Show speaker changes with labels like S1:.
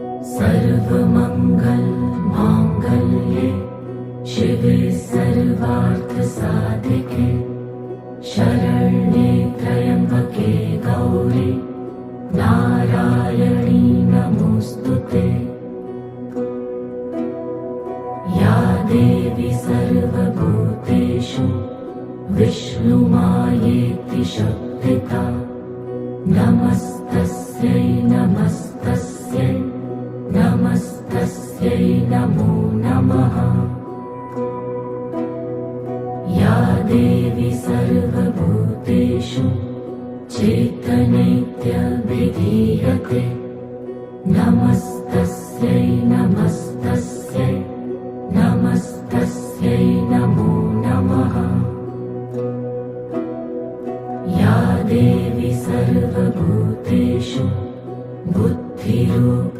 S1: सर्वमंगल मांगल्ये शिवे सर्वार्थसाधिके शरण्ये त्र्यंबके गौरी नारायणी नमोस्तुते। या देवी सर्वभूतेषु विष्णुमायेति शक्तिता नमस्तस्यै नमस्तस्यै नमस्तस्यै नमो नमः। या देवी सर्वभूतेषु चैतन्येत्यभिधीयते नमस्तस्यै